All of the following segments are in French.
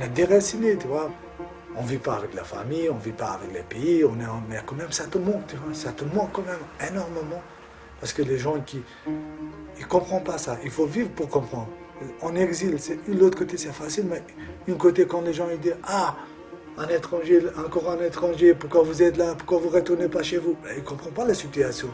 est déraciné, tu vois. On ne vit pas avec la famille, on ne vit pas avec les pays, mais quand même, ça te manque, tu vois. Ça te manque quand même énormément. Parce que les gens ils ne comprennent pas ça. Il faut vivre pour comprendre. En exil, l'autre côté, c'est facile, mais d'un côté, quand les gens ils disent « Ah, un étranger, encore un étranger, pourquoi vous êtes là, pourquoi vous ne retournez pas chez vous ?» Ils ne comprennent pas la situation.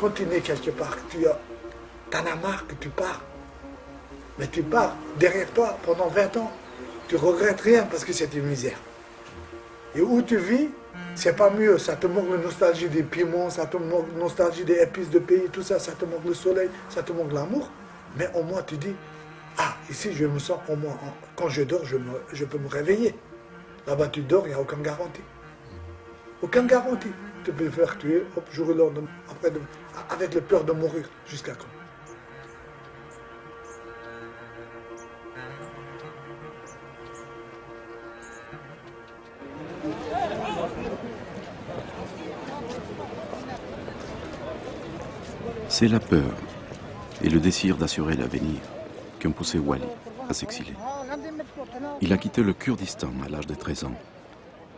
Quand tu nais quelque part, t'en as marre que tu pars. Mais tu pars derrière toi pendant 20 ans. Tu regrettes rien parce que c'est une misère. Et où tu vis, c'est pas mieux. Ça te manque la nostalgie des piments, ça te manque la nostalgie des épices de pays, tout ça, ça te manque le soleil, ça te manque l'amour. Mais au moins tu dis, ah, ici je me sens au moins, quand je dors, je peux me réveiller. Là-bas tu dors, il n'y a aucune garantie. Aucune garantie. Tu peux faire tuer, hop, jour et lendemain, après, avec la peur de mourir, jusqu'à quand? C'est la peur et le désir d'assurer l'avenir qui ont poussé Wally à s'exiler. Il a quitté le Kurdistan à l'âge de 13 ans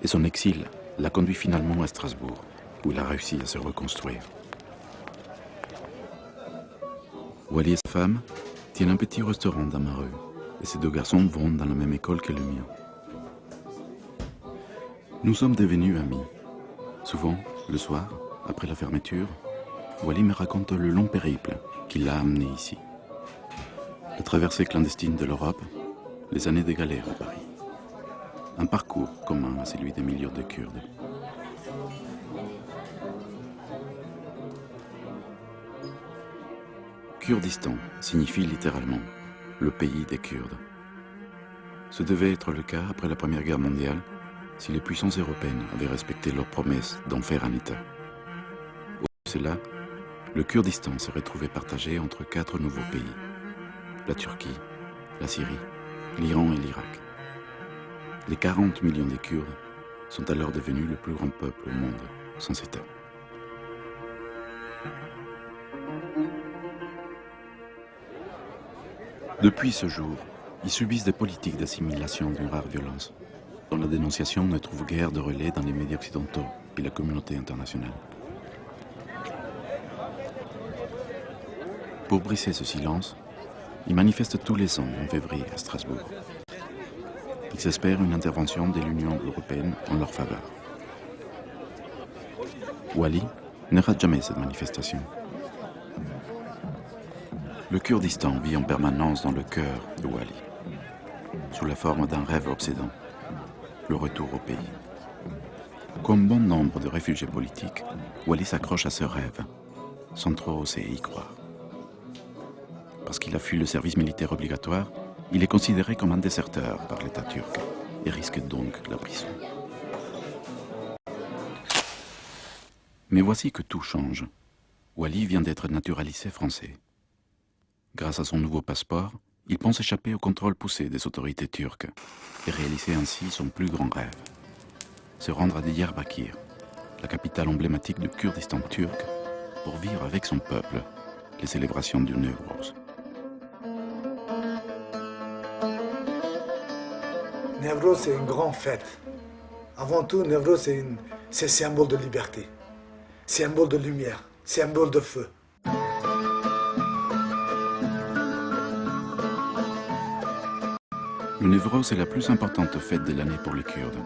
et son exil l'a conduit finalement à Strasbourg, où il a réussi à se reconstruire. Wally et sa femme tiennent un petit restaurant dans ma rue et ces deux garçons vont dans la même école que le mien. Nous sommes devenus amis. Souvent, le soir, après la fermeture, Wally me raconte le long périple qui l'a amené ici. La traversée clandestine de l'Europe, les années de galère à Paris. Un parcours commun à celui des millions de Kurdes. Kurdistan signifie littéralement le pays des Kurdes. Ce devait être le cas après la Première Guerre mondiale si les puissances européennes avaient respecté leur promesse d'en faire un État. Au-delà de cela, le Kurdistan s'est retrouvé partagé entre 4 nouveaux pays. La Turquie, la Syrie, l'Iran et l'Irak. Les 40 millions de Kurdes sont alors devenus le plus grand peuple au monde, sans État. Depuis ce jour, ils subissent des politiques d'assimilation d'une rare violence, dont la dénonciation ne trouve guère de relais dans les médias occidentaux et la communauté internationale. Pour briser ce silence, ils manifestent tous les ans en février à Strasbourg. Ils espèrent une intervention de l'Union européenne en leur faveur. Wally ne rate jamais cette manifestation. Le Kurdistan vit en permanence dans le cœur de Wally, sous la forme d'un rêve obsédant, le retour au pays. Comme bon nombre de réfugiés politiques, Wally s'accroche à ce rêve, sans trop oser y croire. Parce qu'il a fui le service militaire obligatoire, il est considéré comme un déserteur par l'État turc et risque donc la prison. Mais voici que tout change. Wally vient d'être naturalisé français. Grâce à son nouveau passeport, il pense échapper au contrôle poussé des autorités turques et réaliser ainsi son plus grand rêve. Se rendre à Diyarbakir, la capitale emblématique du Kurdistan turc, pour vivre avec son peuple les célébrations du Newroz. Newroz, c'est une grande fête. Avant tout, Newroz, c'est symbole de liberté, symbole de lumière, symbole de feu. Le Newroz est la plus importante fête de l'année pour les Kurdes.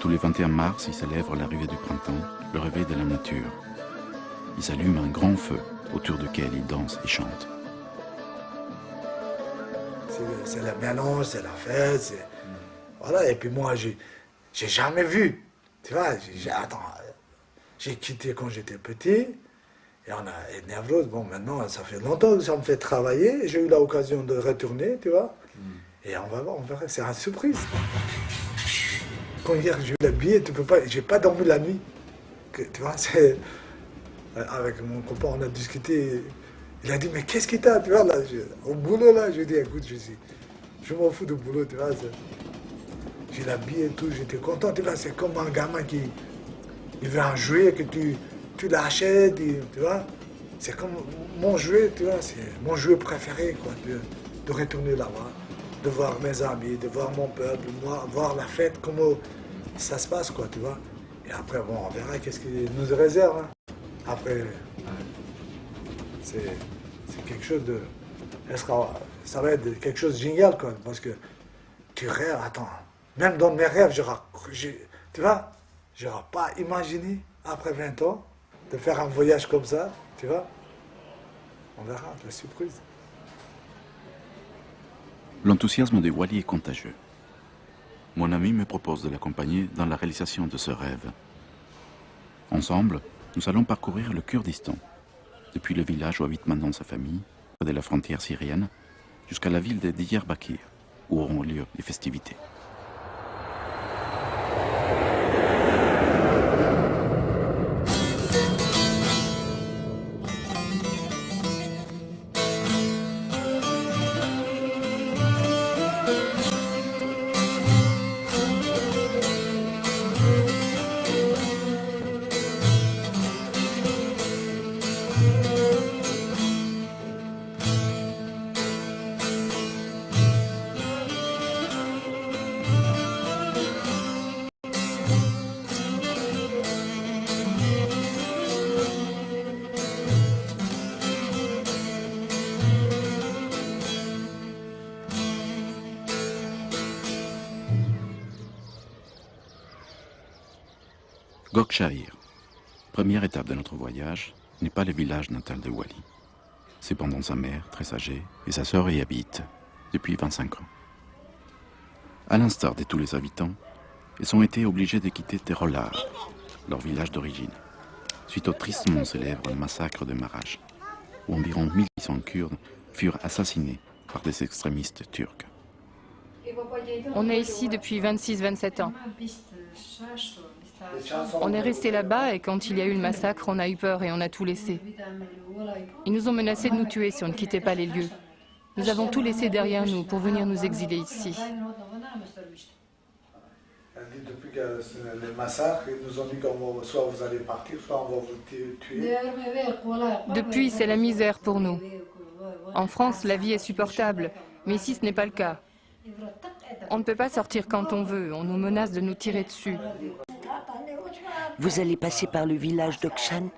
Tous les 21 mars, ils célèbrent l'arrivée du printemps, le réveil de la nature. Ils allument un grand feu autour duquel ils dansent et chantent. C'est le mélange, c'est la fête, voilà. Et puis moi, j'ai jamais vu, tu vois, j'ai quitté quand j'étais petit, et Newroz, bon, maintenant, ça fait longtemps que ça me fait travailler, j'ai eu l'occasion de retourner, tu vois, et on va voir, on verra, c'est une surprise. Quand hier j'ai eu le billet, tu peux pas, j'ai pas dormi la nuit, tu vois, avec mon copain, on a discuté. Il a dit, mais qu'est-ce qui t'a, tu vois, là, au boulot, là, je lui ai dit, écoute, je m'en fous du boulot, tu vois, j'ai l'habillé et tout, j'étais content, tu vois, c'est comme un gamin Il veut un jouet que tu l'achètes, tu vois. C'est comme mon jouet, tu vois, c'est mon jouet préféré, quoi, de retourner là-bas, de voir mes amis, de voir mon peuple, voir la fête, comment ça se passe, quoi, tu vois. Et après, bon, on verra qu'est-ce qu'il nous réserve. Hein. Après, c'est quelque chose de... Ça va être quelque chose de génial, quoi, parce que tu rêves, attends, même dans mes rêves, tu vois, je n'aurais pas imaginé, après 20 ans, de faire un voyage comme ça, tu vois. On verra, la surprise. L'enthousiasme de Wally est contagieux. Mon ami me propose de l'accompagner dans la réalisation de ce rêve. Ensemble, nous allons parcourir le Kurdistan, depuis le village où habite maintenant sa famille, près de la frontière syrienne, jusqu'à la ville de Diyarbakir, où auront lieu les festivités. Gökçeahir, première étape de notre voyage, n'est pas le village natal de Wally. Cependant, sa mère, très âgée, et sa sœur y habitent depuis 25 ans. À l'instar de tous les habitants, ils ont été obligés de quitter Terolar, leur village d'origine, suite au tristement célèbre massacre de Maraş, où environ 1800 Kurdes furent assassinés par des extrémistes turcs. On est ici depuis 26-27 ans. On est resté là-bas et quand il y a eu le massacre, on a eu peur et on a tout laissé. Ils nous ont menacé de nous tuer si on ne quittait pas les lieux. Nous avons tout laissé derrière nous pour venir nous exiler ici. Depuis que le massacre, ils nous ont dit que soit vous allez partir, soit on va vous tuer. Depuis, c'est la misère pour nous. En France, la vie est supportable, mais ici, ce n'est pas le cas. On ne peut pas sortir quand on veut, on nous menace de nous tirer dessus. Vous allez passer par le village d'Okshan.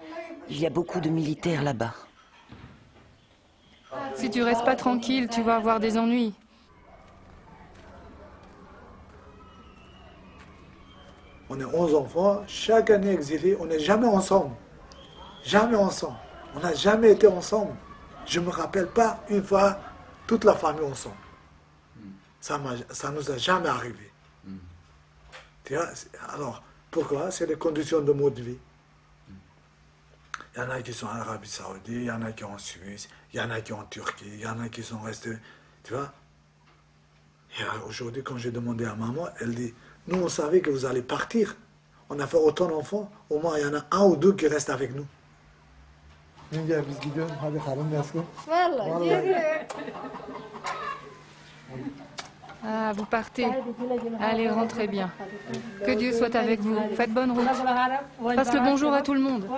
Il y a beaucoup de militaires là-bas. Si tu restes pas tranquille, tu vas avoir des ennuis. On est 11 enfants, chaque année exilés, on n'est jamais ensemble. Jamais ensemble. On n'a jamais été ensemble. Je ne me rappelle pas une fois toute la famille ensemble. Ça nous a jamais arrivé. Tu vois, alors, pourquoi? C'est les conditions de mode de vie. Il y en a qui sont en Arabie Saoudite, il y en a qui sont en Suisse, il y en a qui sont en Turquie, il y en a qui sont restés, tu vois. Et aujourd'hui, quand j'ai demandé à maman, elle dit, nous on savait que vous allez partir. On a fait autant d'enfants, au moins il y en a un ou deux qui restent avec nous. Ah, vous partez. Allez, rentrez bien. Que Dieu soit avec vous. Faites bonne route. Passe le bonjour à tout le monde.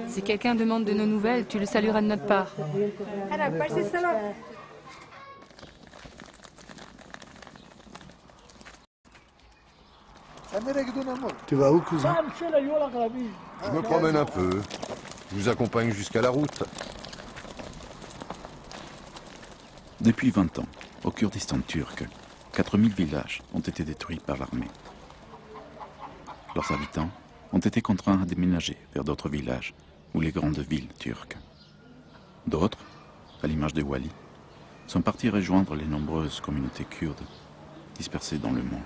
Si quelqu'un demande de nos nouvelles, tu le salueras de notre part. Tu vas où, cousin? Je me promène un peu. Je vous accompagne jusqu'à la route. Depuis 20 ans, au Kurdistan turc, 4000 villages ont été détruits par l'armée. Leurs habitants ont été contraints à déménager vers d'autres villages ou les grandes villes turques. D'autres, à l'image de Wally, sont partis rejoindre les nombreuses communautés kurdes dispersées dans le monde.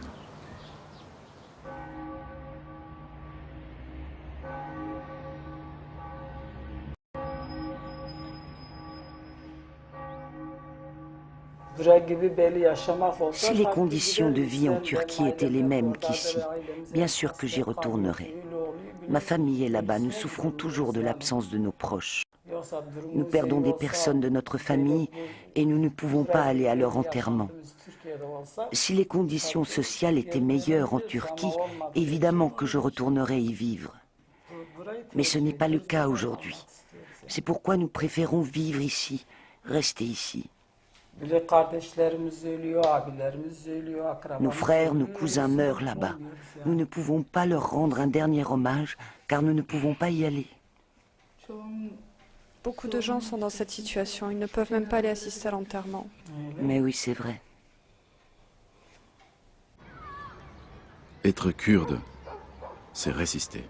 Si les conditions de vie en Turquie étaient les mêmes qu'ici, bien sûr que j'y retournerai. Ma famille est là-bas, nous souffrons toujours de l'absence de nos proches. Nous perdons des personnes de notre famille et nous ne pouvons pas aller à leur enterrement. Si les conditions sociales étaient meilleures en Turquie, évidemment que je retournerais y vivre. Mais ce n'est pas le cas aujourd'hui. C'est pourquoi nous préférons vivre ici, rester ici. Nos frères, nos cousins meurent là-bas. Nous ne pouvons pas leur rendre un dernier hommage car nous ne pouvons pas y aller. Beaucoup de gens sont dans cette situation, ils ne peuvent même pas aller assister à l'enterrement. Mais oui, c'est vrai. Être kurde, c'est résister.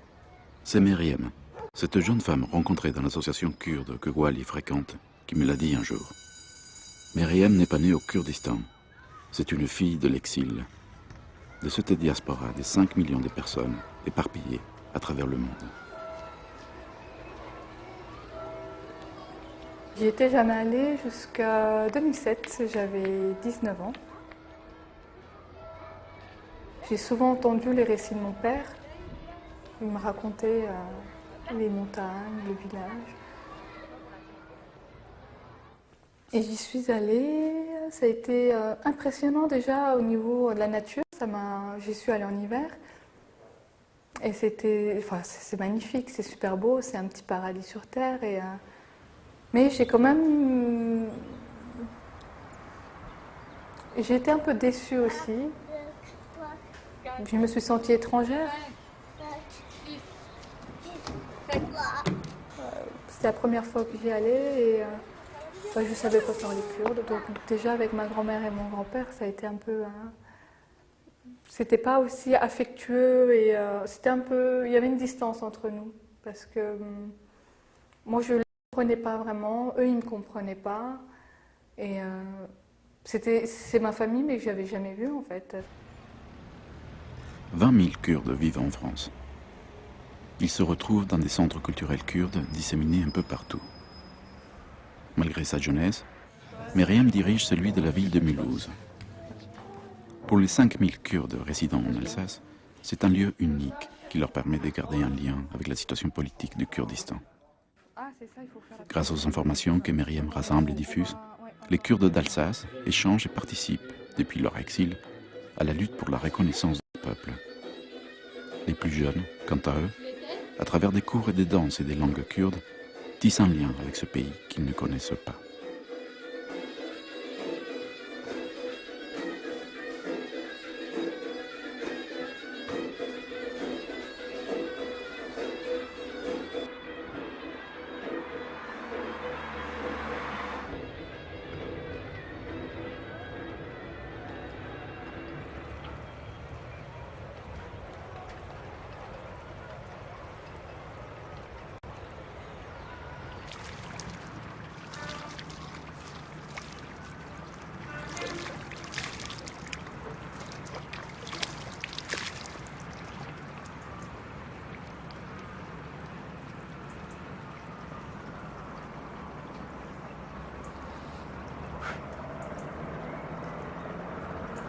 C'est Meryem, cette jeune femme rencontrée dans l'association kurde que Wally fréquente, qui me l'a dit un jour. Meryem n'est pas née au Kurdistan. C'est une fille de l'exil, de cette diaspora des 5 millions de personnes éparpillées à travers le monde. J'y étais jamais allée jusqu'à 2007, j'avais 19 ans. J'ai souvent entendu les récits de mon père. Il me racontait les montagnes, le village. Et j'y suis allée, ça a été impressionnant déjà au niveau de la nature. J'y suis allée en hiver. Et c'est magnifique, c'est super beau, c'est un petit paradis sur terre. Mais j'ai quand même... J'ai été un peu déçue aussi. Je me suis sentie étrangère. C'était la première fois que j'y allais et je ne savais pas faire les Kurdes. Donc déjà avec ma grand-mère et mon grand-père, ça a été un peu... C'était pas aussi affectueux et c'était un peu... Il y avait une distance entre nous parce que moi je ne les comprenais pas vraiment, eux ils ne me comprenaient pas. Et c'est ma famille mais que je n'avais jamais vue en fait. 20 000 Kurdes vivent en France. Ils se retrouvent dans des centres culturels kurdes disséminés un peu partout. Malgré sa jeunesse, Meryem dirige celui de la ville de Mulhouse. Pour les 5 000 Kurdes résidant en Alsace, c'est un lieu unique qui leur permet de garder un lien avec la situation politique du Kurdistan. Grâce aux informations que Meryem rassemble et diffuse, les Kurdes d'Alsace échangent et participent, depuis leur exil, à la lutte pour la reconnaissance du peuple. Les plus jeunes, quant à eux, à travers des cours et des danses et des langues kurdes, tissent un lien avec ce pays qu'ils ne connaissent pas.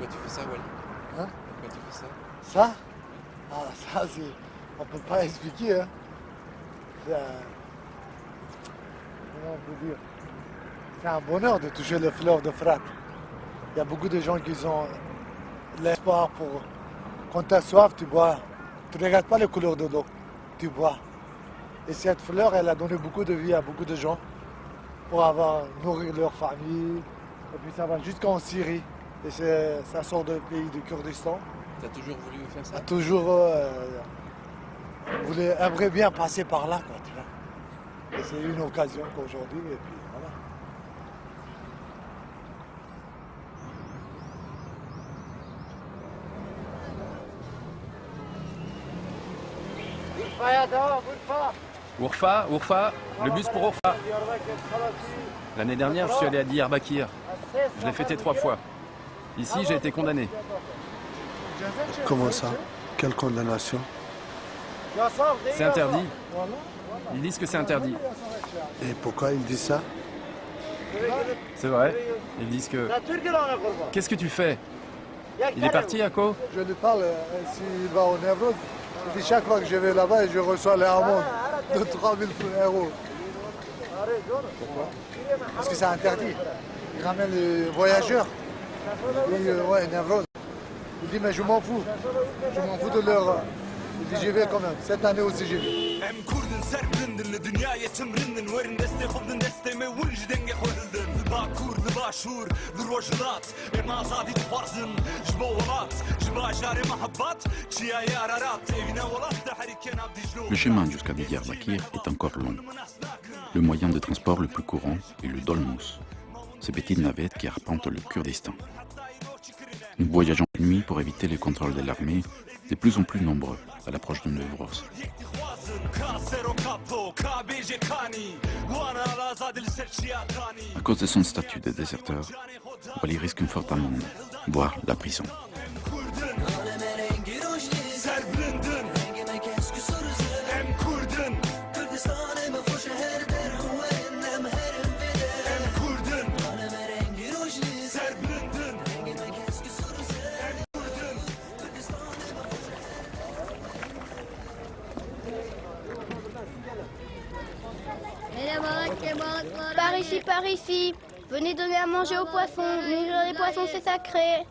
Pourquoi tu fais ça, Wally? Hein? Pourquoi tu fais ça? Ça? Ah, ça, c'est... On peut pas expliquer, hein. Comment on peut dire? C'est un bonheur de toucher les fleurs de Frat. Il y a beaucoup de gens qui ont l'espoir pour... Quand tu as soif, tu bois. Tu ne regardes pas les couleurs de l'eau, tu bois. Et cette fleur, elle a donné beaucoup de vie à beaucoup de gens pour nourrir leur famille. Et puis ça va jusqu'en Syrie. Et ça sort du pays du Kurdistan. Tu as toujours voulu faire ça? Toujours aimerait bien passer par là, quoi, tu vois. Et c'est une occasion qu'aujourd'hui, et puis voilà. Urfa, le bus pour Urfa. L'année dernière, je suis allé à Diyarbakir. Je l'ai fêté 3 fois. Ici, j'ai été condamné. Comment ça? Quelle condamnation? C'est interdit. Ils disent que c'est interdit. Et pourquoi ils disent ça? C'est vrai. Ils disent que... Qu'est-ce que tu fais? Il est parti, Ako? Je lui parle, s'il va au Nevros, il dit chaque fois que je vais là-bas, je reçois les amendes de 3 000 €. Parce que c'est interdit. Ils ramènent les voyageurs. Ouais, Névrose. Il dit, mais je m'en fous. Je m'en fous de leur... Il dit, j'y vais quand même. Cette année aussi, j'y vais. Le chemin jusqu'à Diyarbakir est encore long. Le moyen de transport le plus courant est le dolmus, ces petites navettes qui arpentent le Kurdistan. Nous voyageons la nuit pour éviter les contrôles de l'armée, de plus en plus nombreux à l'approche de Nevros. À cause de son statut de déserteur, Wali risque une forte amende, voire la prison. Par ici, par ici. Venez donner à manger aux poissons. Nourrir les poissons, c'est sacré.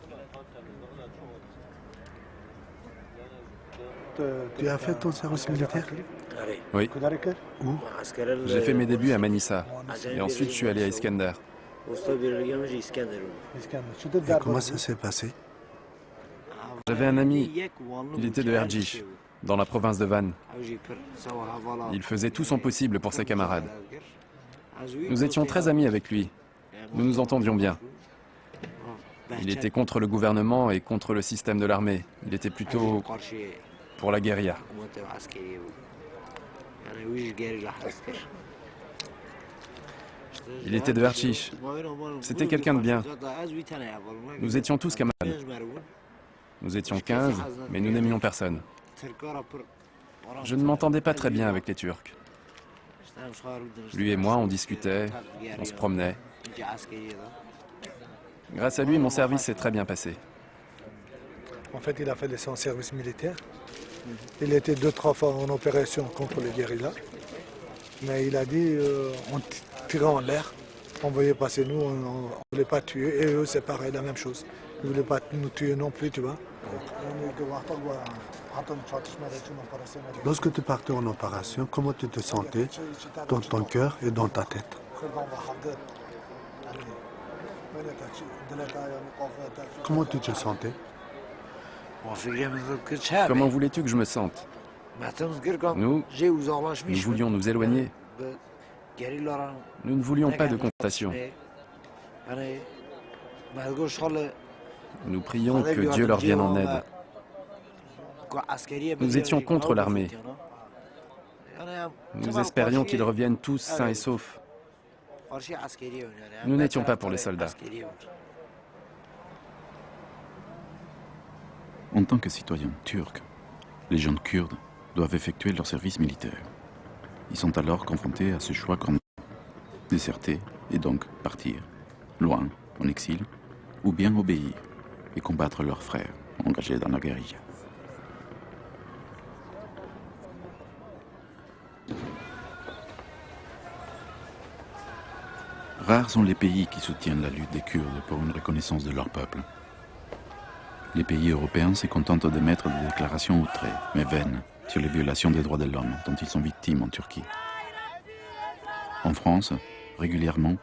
Tu as fait ton service militaire? Oui. Où? J'ai fait mes débuts à Manissa. Et ensuite, je suis allé à Iskandar. Et comment ça s'est passé? J'avais un ami. Il était de Erjish, dans la province de Van. Il faisait tout son possible pour ses camarades. Nous étions très amis avec lui. Nous nous entendions bien. Il était contre le gouvernement et contre le système de l'armée. Il était plutôt pour la guérilla. Il était de Erjish. C'était quelqu'un de bien. Nous étions tous camarades. Nous étions 15, mais nous n'aimions personne. Je ne m'entendais pas très bien avec les Turcs. Lui et moi, on discutait, on se promenait. Grâce à lui, mon service s'est très bien passé. En fait, il a fait son service militaire. Il était 2-3 fois en opération contre les guérillas. Mais il a dit, on tirait en l'air, on voyait passer nous, on ne voulait pas tuer. Et eux, c'est pareil, la même chose. Ils ne voulaient pas nous tuer non plus, tu vois. Lorsque tu partais en opération, comment tu te sentais dans ton cœur et dans ta tête? Comment tu te sentais? Comment voulais-tu que je me sente? Nous voulions nous éloigner. Nous ne voulions pas de confrontation. Nous prions que Dieu leur vienne en aide. Nous étions contre l'armée. Nous espérions qu'ils reviennent tous sains et saufs. Nous n'étions pas pour les soldats. En tant que citoyens turcs, les jeunes kurdes doivent effectuer leur service militaire. Ils sont alors confrontés à ce choix grand: déserter et donc partir, loin, en exil, ou bien obéir et combattre leurs frères engagés dans la guérilla. Rares sont les pays qui soutiennent la lutte des Kurdes pour une reconnaissance de leur peuple. Les pays européens se contentent de mettre des déclarations outrées, mais vaines, sur les violations des droits de l'homme dont ils sont victimes en Turquie. En France, régulièrement,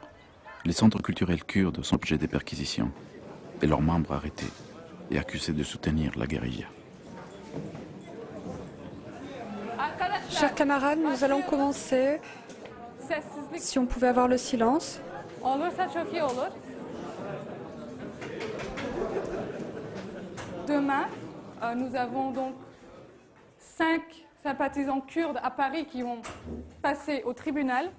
les centres culturels kurdes sont objets de perquisitions et leurs membres arrêtés et accusés de soutenir la guérilla. Chers camarades, nous allons commencer. Si on pouvait avoir le silence. Demain, nous avons donc 5 sympathisants kurdes à Paris qui vont passer au tribunal.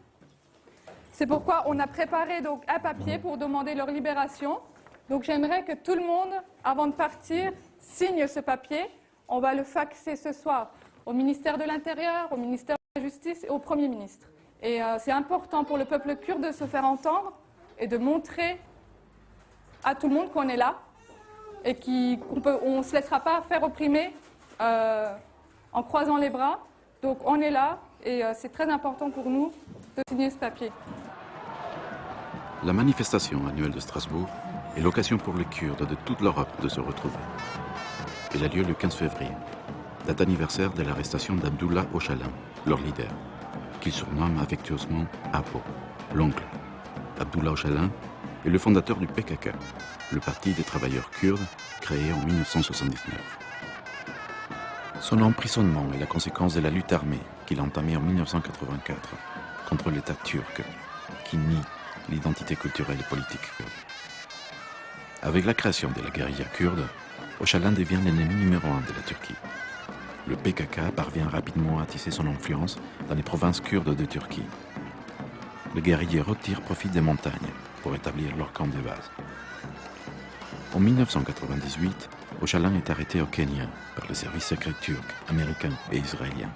C'est pourquoi on a préparé donc un papier pour demander leur libération. Donc j'aimerais que tout le monde, avant de partir, signe ce papier. On va le faxer ce soir au ministère de l'Intérieur, au ministère de la Justice et au Premier ministre. Et c'est important pour le peuple kurde de se faire entendre et de montrer à tout le monde qu'on est là et qu'on ne se laissera pas faire opprimer en croisant les bras. Donc on est là et c'est très important pour nous de signer ce papier. La manifestation annuelle de Strasbourg est l'occasion pour les Kurdes de toute l'Europe de se retrouver. Elle a lieu le 15 février, date anniversaire de l'arrestation d'Abdullah Öcalan, leur leader, qu'ils surnomment affectueusement Apo, l'oncle. Abdullah Öcalan est le fondateur du PKK, le Parti des travailleurs kurdes, créé en 1979. Son emprisonnement est la conséquence de la lutte armée qu'il a entamée en 1984 contre l'État turc, qui nie l'identité culturelle et politique kurde. Avec la création de la guérilla kurde, Öcalan devient l'ennemi numéro 1 de la Turquie. Le PKK parvient rapidement à tisser son influence dans les provinces kurdes de Turquie. Les guerriers retirent profit des montagnes pour établir leur camp de base. En 1998, Öcalan est arrêté au Kenya par les services secrets turcs, américains et israéliens.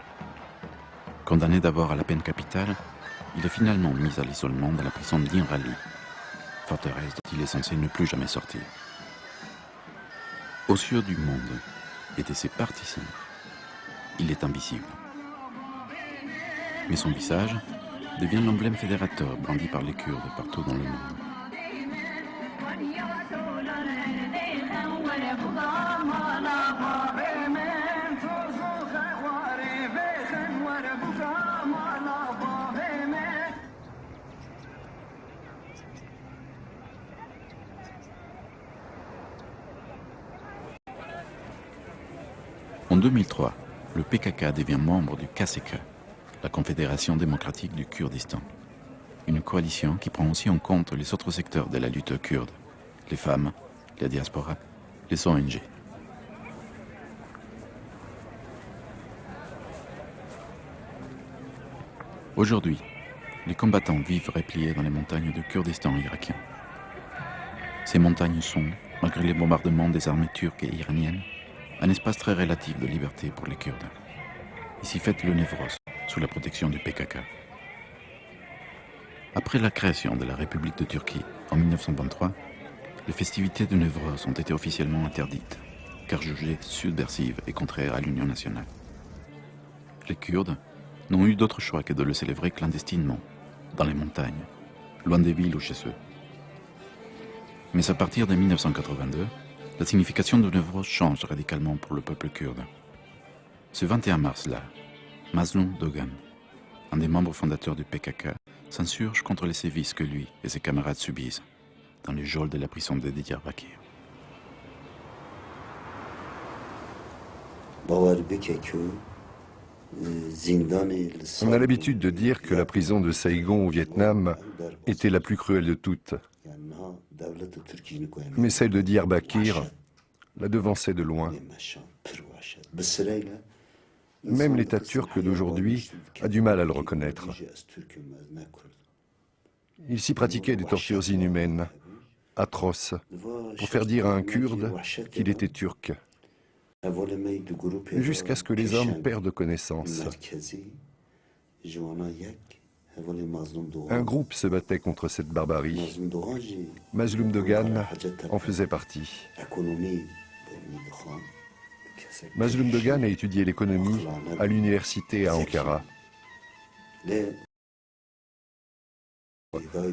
Condamné d'abord à la peine capitale, il est finalement mis à l'isolement dans la prison d'Inrali, forteresse dont il est censé ne plus jamais sortir. Aux yeux du monde et de ses partisans, il est invisible. Mais son visage devient l'emblème fédérateur brandi par les Kurdes partout dans le monde. En 2003, le PKK devient membre du KCK, la Confédération démocratique du Kurdistan. Une coalition qui prend aussi en compte les autres secteurs de la lutte kurde, les femmes, la diaspora, les ONG. Aujourd'hui, les combattants vivent repliés dans les montagnes du Kurdistan irakien. Ces montagnes sont, malgré les bombardements des armées turques et iraniennes, un espace très relatif de liberté pour les Kurdes. Ici fête le Nevroz, sous la protection du PKK. Après la création de la République de Turquie en 1923, les festivités de Nevroz ont été officiellement interdites, car jugées subversives et contraires à l'Union nationale. Les Kurdes n'ont eu d'autre choix que de le célébrer clandestinement, dans les montagnes, loin des villes ou chez eux. Mais à partir de 1982, la signification de Nevroz change radicalement pour le peuple kurde. Ce 21 mars-là, Mazloum Dogan, un des membres fondateurs du PKK, s'insurge contre les sévices que lui et ses camarades subissent dans les geôles de la prison de Diyarbakir. On a l'habitude de dire que la prison de Saïgon au Vietnam était la plus cruelle de toutes. Mais celle de Diyarbakir la devançait de loin. Même l'État turc d'aujourd'hui a du mal à le reconnaître. Il s'y pratiquait des tortures inhumaines, atroces, pour faire dire à un Kurde qu'il était turc, jusqu'à ce que les hommes perdent connaissance. Un groupe se battait contre cette barbarie. Mazloum Dogan en faisait partie. Mazloum Dogan a étudié l'économie à l'université à Ankara.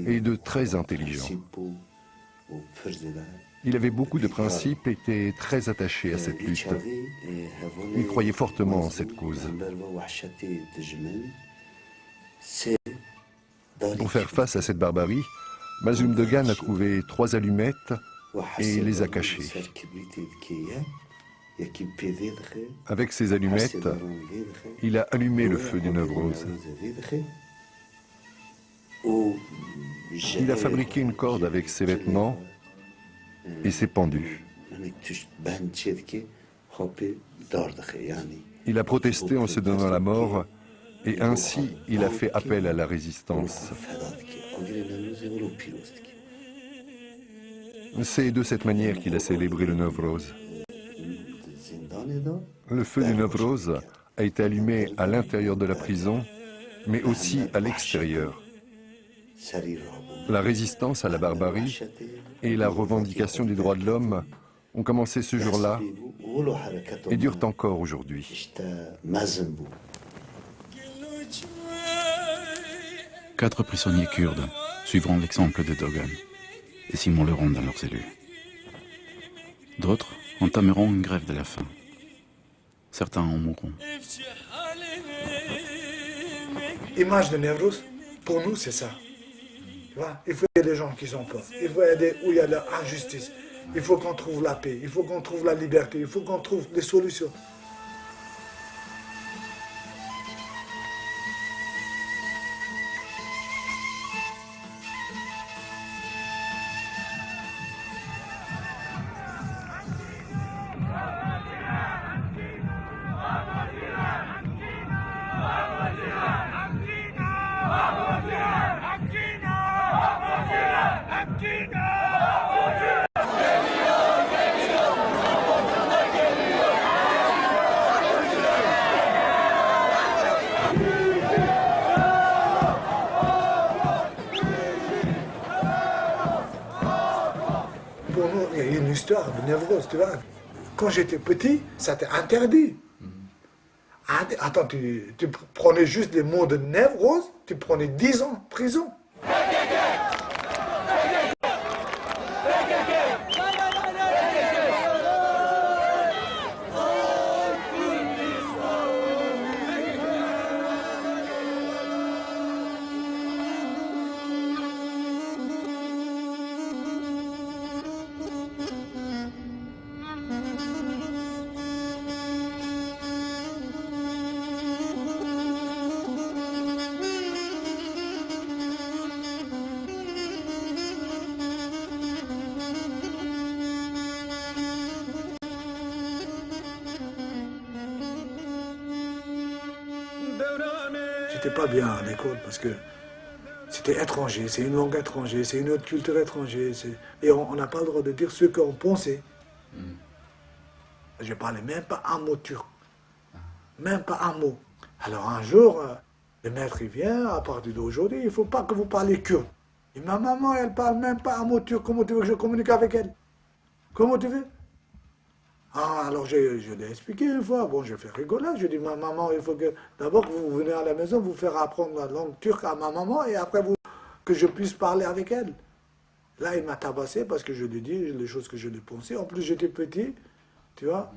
Et de très intelligent. Il avait beaucoup de principes et était très attaché à cette lutte. Il croyait fortement en cette cause. Pour faire face à cette barbarie, Mazloum Dogan a trouvé 3 allumettes et les a cachées. Avec ces allumettes, il a allumé le feu du Nevroz. Il a fabriqué une corde avec ses vêtements et s'est pendu. Il a protesté en se donnant la mort et ainsi il a fait appel à la résistance. C'est de cette manière qu'il a célébré le Nevroz. Le feu du Nevroz a été allumé à l'intérieur de la prison, mais aussi à l'extérieur. La résistance à la barbarie et la revendication des droits de l'homme ont commencé ce jour-là et durent encore aujourd'hui. 4 prisonniers kurdes suivront l'exemple de Dogan et s'immoleront dans leurs cellules. D'autres entameront une grève de la faim. Certains en mourront. L'image de Newrouz, pour nous, c'est ça. Tu vois, il faut aider les gens qui sont pauvres. Il faut aider où il y a l'injustice. Il faut qu'on trouve la paix. Il faut qu'on trouve la liberté. Il faut qu'on trouve des solutions. Pour nous, il y a une histoire de Newrouz, tu vois. Quand j'étais petit, c'était interdit. Attends, tu prenais juste les mots de Newrouz, tu prenais 10 ans de prison. J'étais pas bien à l'école parce que c'était étranger, c'est une langue étrangère, c'est une autre culture étrangère. Et on n'a pas le droit de dire ce qu'on pensait. Je parlais même pas un mot turc, même pas un mot. Alors un jour, le maître il vient, à partir d'aujourd'hui, il ne faut pas que vous parliez kurde. Et ma maman, elle parle même pas un mot turc, comment tu veux que je communique avec elle? Comment tu veux? Ah, alors je l'ai expliqué une fois, bon, je fais rigoler, je dis, ma maman, il faut que d'abord que vous venez à la maison, vous faire apprendre la langue turque à ma maman et après que je puisse parler avec elle. Là, il m'a tabassé parce que je lui ai dit les choses que je lui pensais. En plus, j'étais petit, tu vois.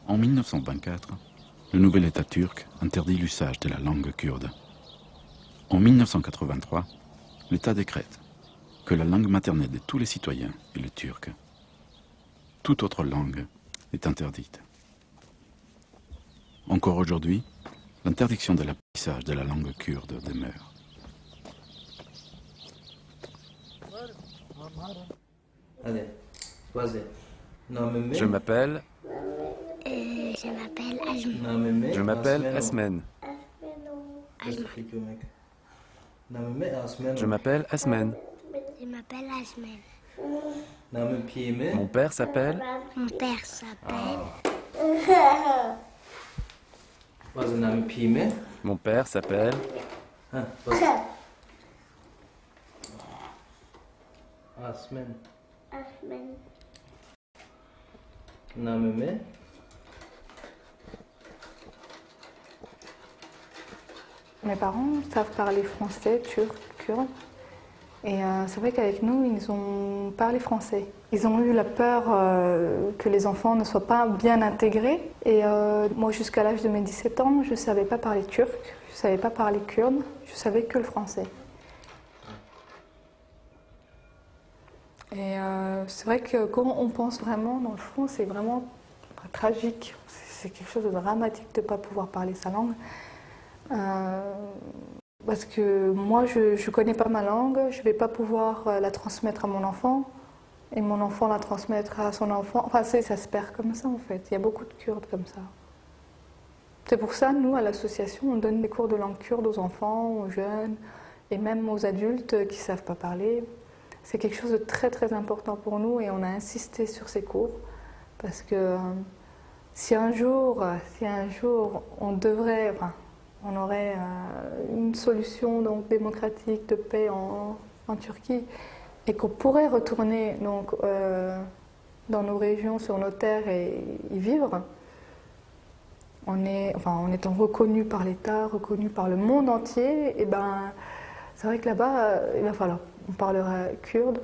En 1924, le nouvel État turc interdit l'usage de la langue kurde. En 1983, l'État décrète que la langue maternelle de tous les citoyens est le turc. Toute autre langue est interdite. Encore aujourd'hui, l'interdiction de l'apprentissage de la langue kurde demeure. Allez, vas-y. Je m'appelle... Je m'appelle Ajmen. Je m'appelle Asmen. Je m'appelle Asmen. Je m'appelle Ajmen. Mon père s'appelle... Mon père s'appelle... Mon père s'appelle... Asmen. Ajmen. Mes parents savent parler français, turc, kurde. Et c'est vrai qu'avec nous, ils ont parlé français. Ils ont eu la peur que les enfants ne soient pas bien intégrés. Et moi, jusqu'à l'âge de mes 17 ans, je ne savais pas parler turc, je ne savais pas parler kurde, je savais que le français. Et c'est vrai que quand on pense vraiment, dans le fond, c'est vraiment tragique. C'est quelque chose de dramatique de ne pas pouvoir parler sa langue. Parce que moi, je ne connais pas ma langue, je ne vais pas pouvoir la transmettre à mon enfant, et mon enfant la transmettre à son enfant. Enfin, ça se perd comme ça, en fait. Il y a beaucoup de Kurdes comme ça. C'est pour ça, nous, à l'association, on donne des cours de langue kurde aux enfants, aux jeunes, et même aux adultes qui ne savent pas parler. C'est quelque chose de très, très important pour nous, et on a insisté sur ces cours, parce que si un jour on devrait... Enfin, on aurait une solution donc, démocratique de paix en Turquie, et qu'on pourrait retourner donc, dans nos régions, sur nos terres et y vivre, en étant reconnu par l'État, reconnu par le monde entier, et ben, c'est vrai que là-bas, il va falloir, on parlera kurde.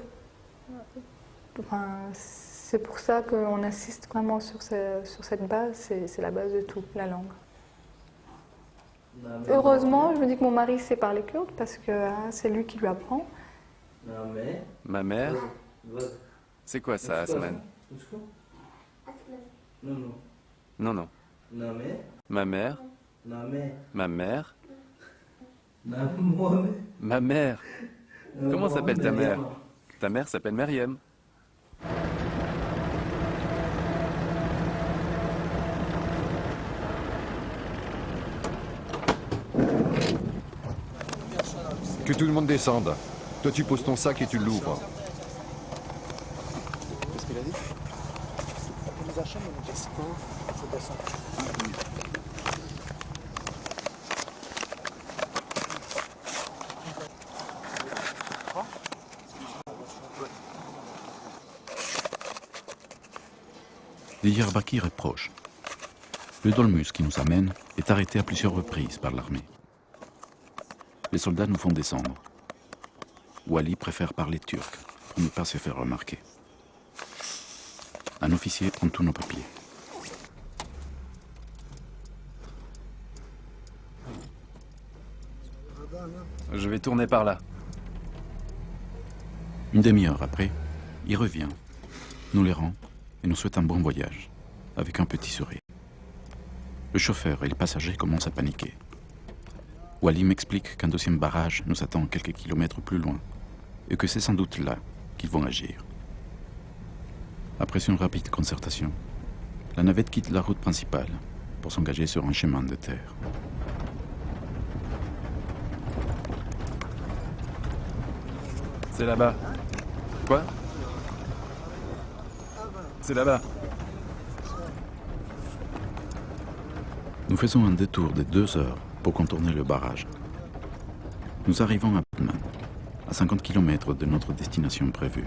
Enfin, c'est pour ça qu'on insiste vraiment sur cette base, c'est la base de tout, la langue. Heureusement, je me dis que mon mari sait parler kurde parce que c'est lui qui lui apprend. Ma mère? C'est quoi ça, Asman? Non, non. Ma mère? Ma mère? Ma mère? Comment s'appelle ta mère? Ta mère s'appelle Meriem. Que tout le monde descende. Toi, tu poses ton sac et tu l'ouvres. Qu'est-ce qu'il a dit? Il nous achète, on nous dit c'est quoi? C'est descendre. Diyarbakir est proche. Le dolmus qui nous amène est arrêté à plusieurs reprises par l'armée. Les soldats nous font descendre. Wally préfère parler turc pour ne pas se faire remarquer. Un officier prend tous nos papiers. Je vais tourner par là. Une demi-heure après, il revient, nous les rend et nous souhaite un bon voyage, avec un petit sourire. Le chauffeur et les passagers commencent à paniquer. Wally m'explique qu'un deuxième barrage nous attend quelques kilomètres plus loin, et que c'est sans doute là qu'ils vont agir. Après une rapide concertation, la navette quitte la route principale pour s'engager sur un chemin de terre. C'est là-bas. Quoi? C'est là-bas. Nous faisons un détour de 2 heures pour contourner le barrage. Nous arrivons à Batman, à 50 km de notre destination prévue.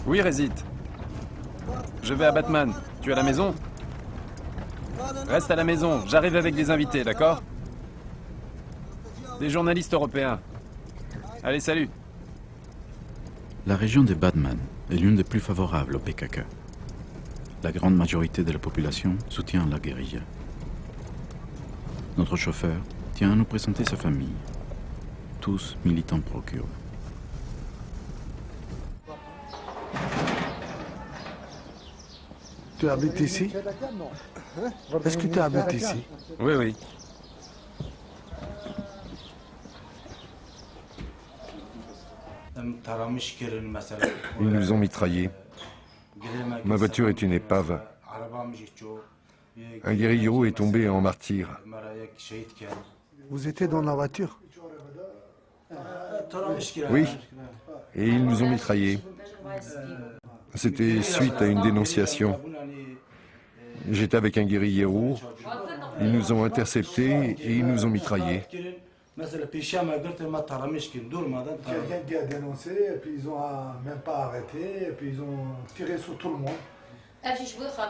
Oui, Rézit. Je vais à Batman. Tu es à la maison? Reste à la maison. J'arrive avec des invités, d'accord? Des journalistes européens. Allez, salut. La région de Batman est l'une des plus favorables au PKK. La grande majorité de la population soutient la guérilla. Notre chauffeur tient à nous présenter sa famille, tous militants pro-kurdes. Tu habites ici? Est-ce que tu habites ici? Oui, oui. Ils nous ont mitraillés. Ma voiture est une épave. Un guérillero est tombé en martyr. Vous étiez dans la voiture? Oui, et ils nous ont mitraillés. C'était suite à une dénonciation. J'étais avec un guérillero, ils nous ont interceptés et ils nous ont mitraillés. Quelqu'un qui a dénoncé, et puis ils n'ont même pas arrêté, et puis ils ont tiré sur tout le monde.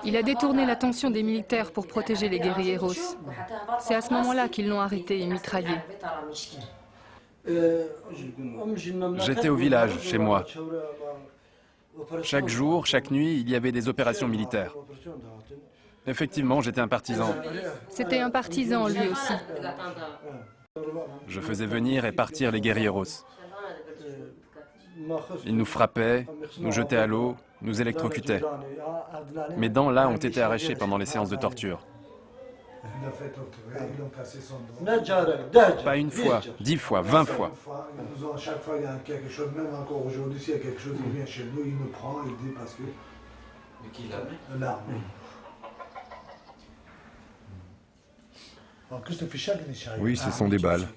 Il a détourné l'attention des militaires pour protéger les guérilleros. C'est à ce moment-là qu'ils l'ont arrêté et mitraillé. J'étais au village, chez moi. Chaque jour, chaque nuit, il y avait des opérations militaires. Effectivement, j'étais un partisan. C'était un partisan, lui aussi. Je faisais venir et partir les guérilleros. Ils nous frappaient, nous jetaient à l'eau, nous électrocutaient. Mes dents, là, ont été arrachées pendant les séances de torture. Pas une fois, 10 fois, 20 fois. Chaque fois, il y a quelque chose, même encore aujourd'hui, s'il y a quelque chose qui vient chez nous, il nous prend, il dit parce que... Mais qui l'a mis? L'armée. Oui, ce sont des balles.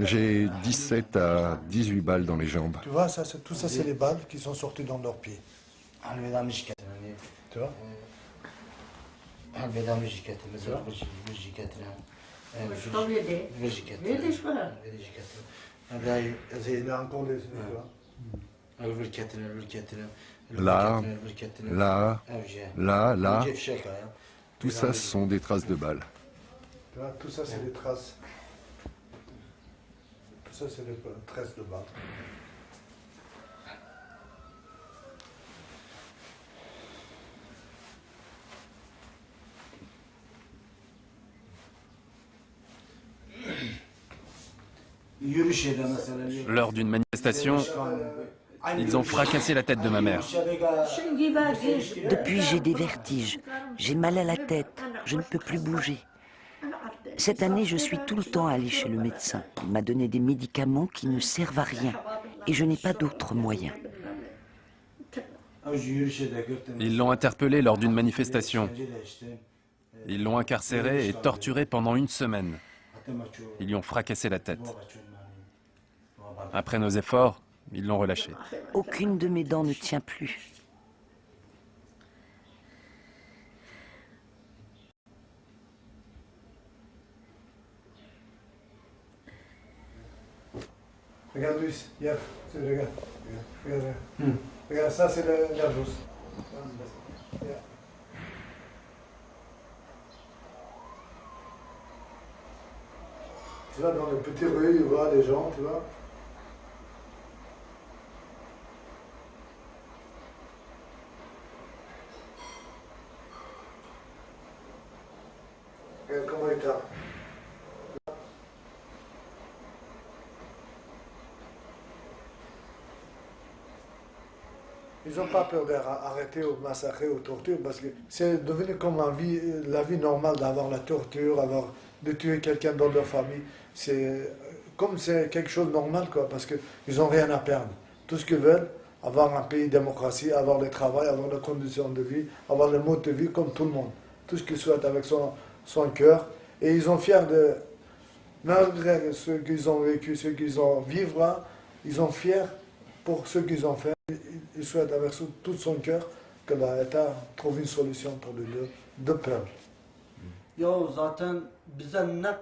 J'ai 17 à 18 balles dans les jambes. Tu vois, tout ça, c'est les balles qui sont sorties dans leurs pieds. Tu vois? Là, là, là, là, tout ça, ce sont des traces de balles. Tout ça, c'est des traces. Tout ça, c'est des traces de balles. Lors d'une manifestation, ils ont fracassé la tête de ma mère. Depuis, j'ai des vertiges. J'ai mal à la tête. Je ne peux plus bouger. Cette année, je suis tout le temps allée chez le médecin. Il m'a donné des médicaments qui ne servent à rien. Et je n'ai pas d'autres moyens. Ils l'ont interpellé lors d'une manifestation. Ils l'ont incarcéré et torturé pendant 1 semaine. Ils lui ont fracassé la tête. Après nos efforts, ils l'ont relâché. Aucune de mes dents ne tient plus. Regarde Luis, regarde, regarde. Regarde, ça c'est le nervus. Tu vois, dans le petit rue, il voit les gens, tu vois. Regarde comment il tape. Ils n'ont pas peur d'arrêter ou massacrer ou torturer parce que c'est devenu comme la vie normale d'avoir la torture, de tuer quelqu'un dans leur famille. C'est comme c'est quelque chose de normal quoi, parce qu'ils n'ont rien à perdre. Tout ce qu'ils veulent, avoir un pays démocratie, avoir le travail, avoir les conditions de vie, avoir le mode de vie comme tout le monde. Tout ce qu'ils souhaitent avec son cœur. Et ils sont fiers de, malgré ce qu'ils ont vécu, ce qu'ils ont vivre là, ils sont fiers pour ce qu'ils ont fait. Il souhaite avec tout son cœur que l'État trouve une solution pour les deux peuples.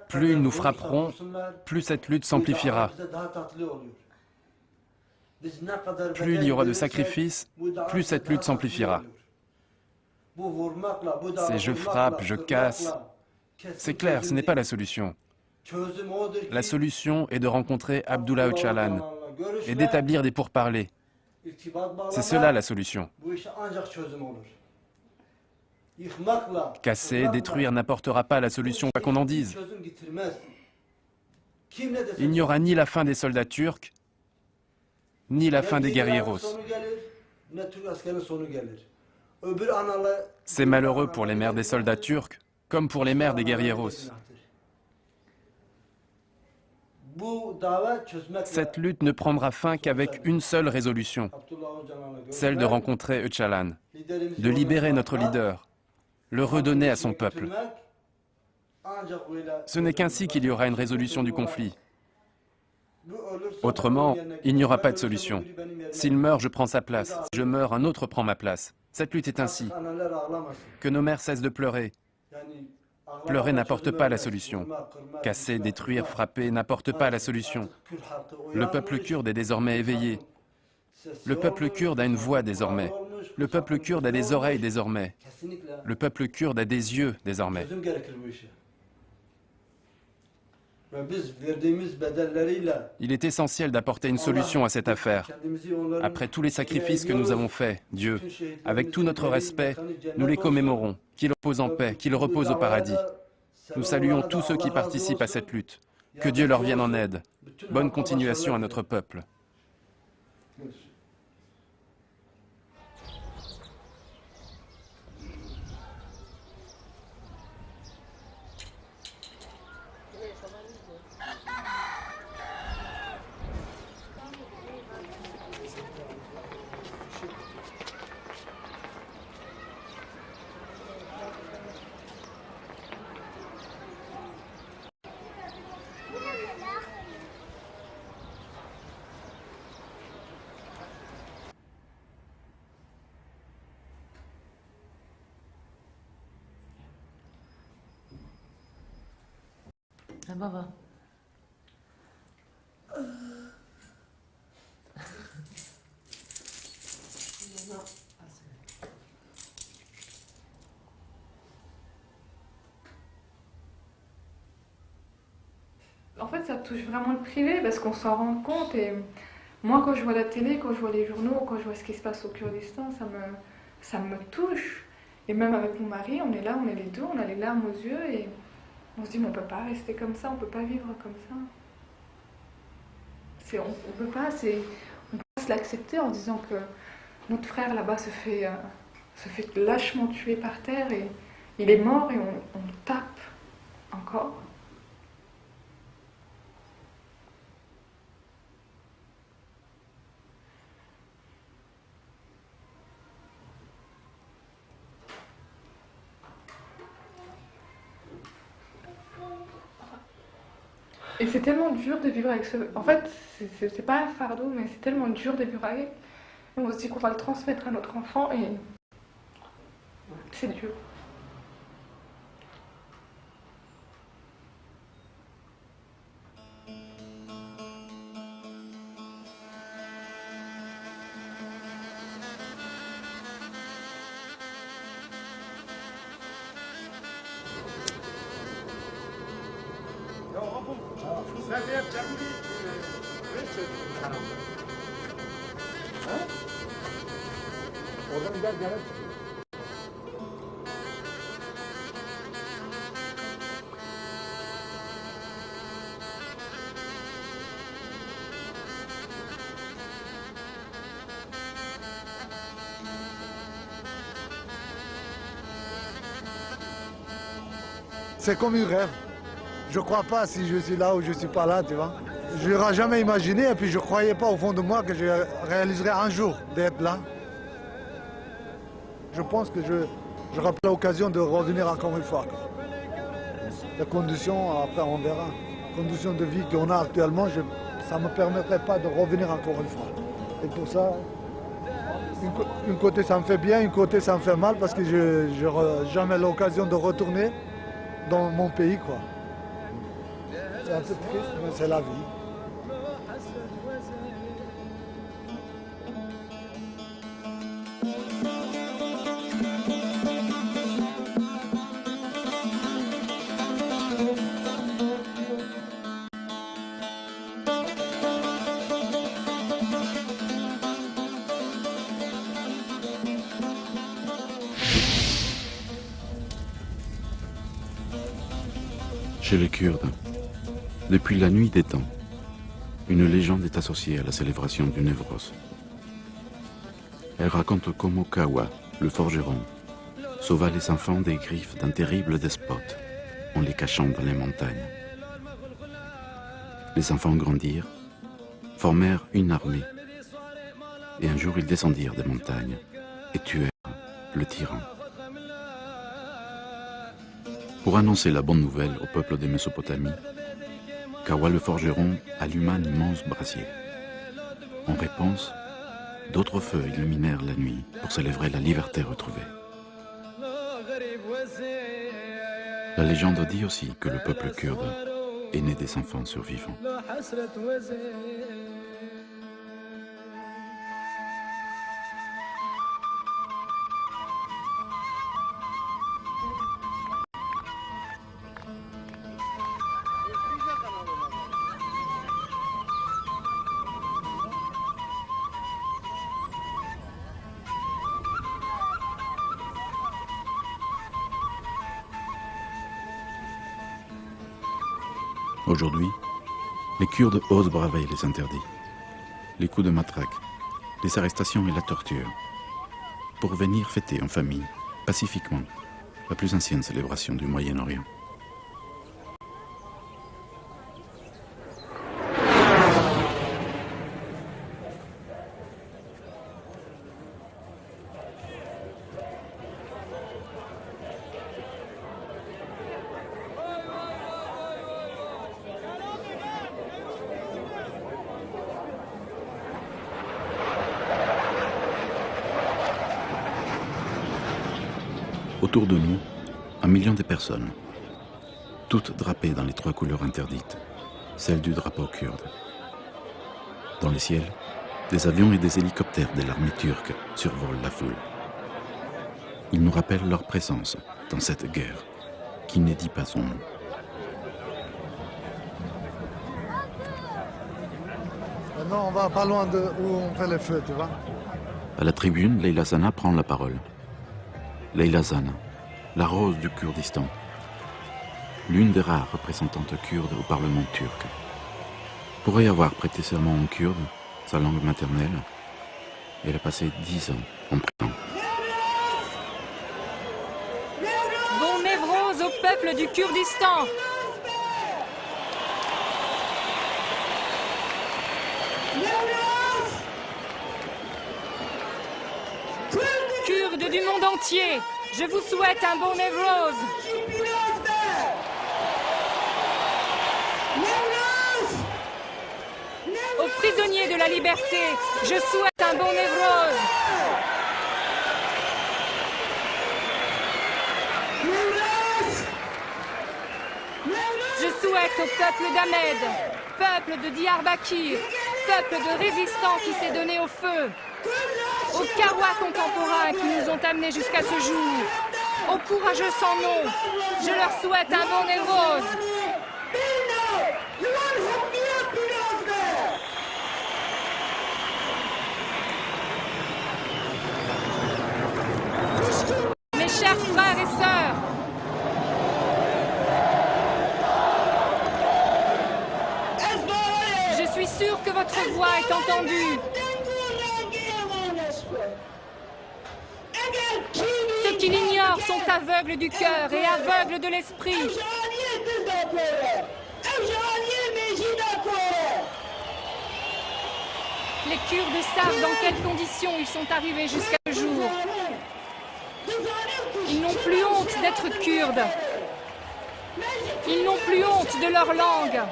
Plus ils nous frapperont, plus cette lutte s'amplifiera. Plus il y aura de sacrifices, plus cette lutte s'amplifiera. C'est je frappe, je casse. C'est clair, ce n'est pas la solution. La solution est de rencontrer Abdullah Öcalan et d'établir des pourparlers. C'est cela la solution. Casser, détruire n'apportera pas la solution, quoi qu'on en dise. Il n'y aura ni la fin des soldats turcs, ni la fin des guerrieros. C'est malheureux pour les mères des soldats turcs, comme pour les mères des guerrieros. Cette lutte ne prendra fin qu'avec une seule résolution, celle de rencontrer Öcalan, de libérer notre leader, le redonner à son peuple. Ce n'est qu'ainsi qu'il y aura une résolution du conflit. Autrement, il n'y aura pas de solution. S'il meurt, je prends sa place. Si je meurs, un autre prend ma place. Cette lutte est ainsi. Que nos mères cessent de pleurer. Pleurer n'apporte pas la solution. Casser, détruire, frapper n'apporte pas la solution. Le peuple kurde est désormais éveillé. Le peuple kurde a une voix désormais. Le peuple kurde a des oreilles désormais. Le peuple kurde a des yeux désormais. Il est essentiel d'apporter une solution à cette affaire. Après tous les sacrifices que nous avons faits, Dieu, avec tout notre respect, nous les commémorons. Qu'il repose en paix, qu'il repose au paradis. Nous saluons tous ceux qui participent à cette lutte. Que Dieu leur vienne en aide. Bonne continuation à notre peuple. بابا En fait, ça touche vraiment le privé parce qu'on s'en rend compte. Et moi, quand je vois la télé, quand je vois les journaux, quand je vois ce qui se passe au Kurdistan, ça me touche. Et même avec mon mari, on est là, on est les deux, on a les larmes aux yeux et on se dit, mais on ne peut pas rester comme ça, on ne peut pas vivre comme ça. On peut pas se l'accepter en disant que notre frère là-bas se fait lâchement tuer par terre et il est mort et on le tape encore. Et c'est tellement dur de vivre avec ce... En fait, c'est pas un fardeau, mais c'est tellement dur de vivre avec. Et on se dit qu'on va le transmettre à notre enfant et... c'est dur. C'est comme un rêve. Je ne crois pas si je suis là ou je ne suis pas là, tu vois. Je n'aurais jamais imaginé et puis je ne croyais pas au fond de moi que je réaliserais un jour d'être là. Je pense que j'aurai pas l'occasion de revenir encore une fois. Les conditions, après on verra. Les conditions de vie qu'on a actuellement, ça ne me permettrait pas de revenir encore une fois. Et pour ça, une côté ça me fait bien, une côté ça me fait mal parce que je n'aurai jamais l'occasion de retourner dans mon pays, quoi. C'est un peu triste, mais c'est la vie. Chez les Kurdes, depuis la nuit des temps, une légende est associée à la célébration du Newroz. Elle raconte comment Kawa, le forgeron, sauva les enfants des griffes d'un terrible despote en les cachant dans les montagnes. Les enfants grandirent, formèrent une armée, et un jour ils descendirent des montagnes et tuèrent le tyran. Pour annoncer la bonne nouvelle au peuple de Mésopotamie, Kawa le forgeron alluma un immense brasier. En réponse, d'autres feux illuminèrent la nuit pour célébrer la liberté retrouvée. La légende dit aussi que le peuple kurde est né des enfants survivants. Aujourd'hui, les Kurdes osent braver les interdits, les coups de matraque, les arrestations et la torture, pour venir fêter en famille, pacifiquement, la plus ancienne célébration du Moyen-Orient. Autour de nous, 1 million de personnes. toutes drapées dans les 3 couleurs interdites, celles du drapeau kurde. Dans les ciels, des avions et des hélicoptères de l'armée turque survolent la foule. Ils nous rappellent leur présence dans cette guerre qui ne dit pas son nom. Maintenant, on va pas loin de où on fait le feu, tu vois. À la tribune, Leyla Zana prend la parole. Leyla Zana, la rose du Kurdistan, l'une des rares représentantes kurdes au Parlement turc, pourrait avoir prêté serment en kurde, sa langue maternelle. Elle a passé 10 ans en prison. Bon Névrose au peuple du Kurdistan. Kurdes du monde entier, je vous souhaite un bon Névrose. Aux prisonniers de la liberté, je souhaite un bon Névrose. Je souhaite au peuple d'Ahmed, peuple de Diyarbakir, peuple de résistants qui s'est donné au feu, aux Karois contemporains qui nous ont amenés jusqu'à ce jour, aux courageux sans nom, je leur souhaite un bon Névrose. Mes chers frères et sœurs, je suis sûre que votre voix est entendue. Ceux qui l'ignorent sont aveugles du cœur et aveugles de l'esprit. Les Kurdes savent dans quelles conditions ils sont arrivés jusqu'à ce jour. Ils n'ont plus honte d'être Kurdes. Ils n'ont plus honte de leur langue.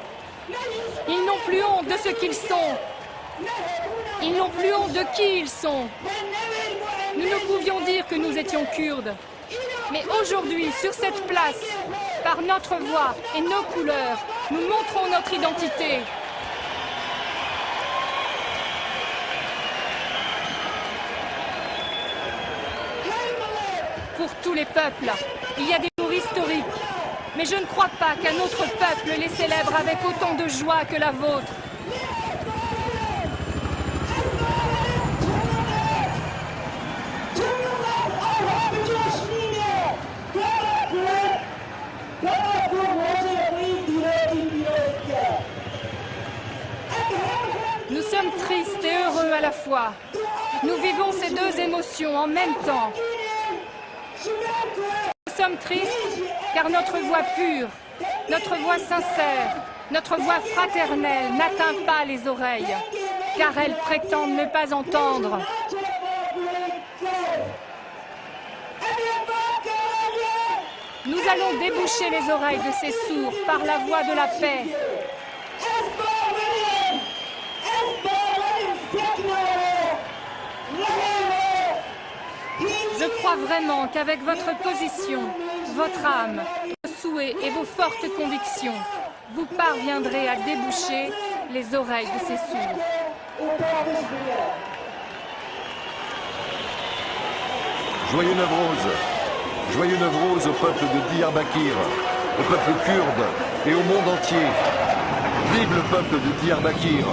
Ils n'ont plus honte de ce qu'ils sont. Ils n'ont plus honte de qui ils sont. Nous ne pouvions dire que nous étions Kurdes. Mais aujourd'hui, sur cette place, par notre voix et nos couleurs, nous montrons notre identité. Pour tous les peuples, il y a des jours historiques. Mais je ne crois pas qu'un autre peuple les célèbre avec autant de joie que la vôtre. Nous sommes tristes et heureux à la fois. Nous vivons ces deux émotions en même temps. Nous sommes tristes car notre voix pure, notre voix sincère, notre voix fraternelle n'atteint pas les oreilles, car elles prétendent ne pas entendre. Nous allons déboucher les oreilles de ces sourds par la voix de la paix. Je crois vraiment qu'avec votre position, votre âme, vos souhaits et vos fortes convictions, vous parviendrez à déboucher les oreilles de ces sourds. Joyeux Nowroz! Joyeux Nowroz au peuple de Diyarbakir, au peuple kurde et au monde entier. Vive le peuple de Diyarbakir!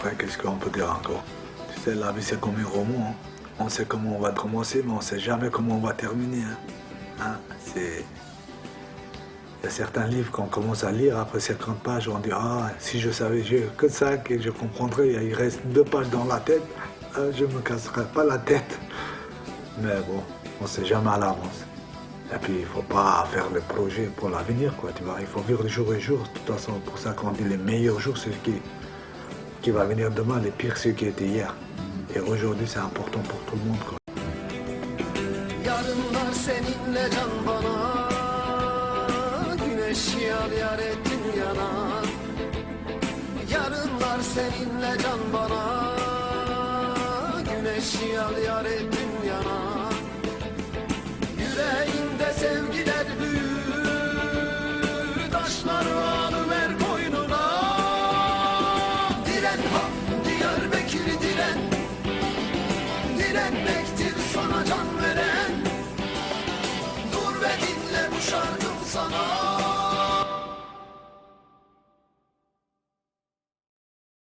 Après, qu'est-ce qu'on peut dire encore? Tu sais, la vie, c'est comme un roman. Hein. On sait comment on va commencer, mais on ne sait jamais comment on va terminer. Hein. Il y a certains livres qu'on commence à lire, après 50 pages, on dit « Ah, si je savais que ça, que je comprendrais, il reste 2 pages dans la tête, je ne me casserais pas la tête. » Mais bon, on ne sait jamais à l'avance. Et puis, il ne faut pas faire le projet pour l'avenir, quoi, tu vois. Il faut vivre jour et jour. De toute façon, pour ça qu'on dit les meilleurs jours, c'est ce qui va venir demain, les pires, c'est ce qui était hier. Et aujourd'hui, c'est important pour tout le monde, quoi. Yarınlar seninle can bana, güneş yar yar ettin yana. Yarınlar seninle can bana, güneş yar yar ettin yana. Yüreğinde sevgiler büyür, taşları alıver koynuna. Diren ha, Diyarbakır diren, direnmek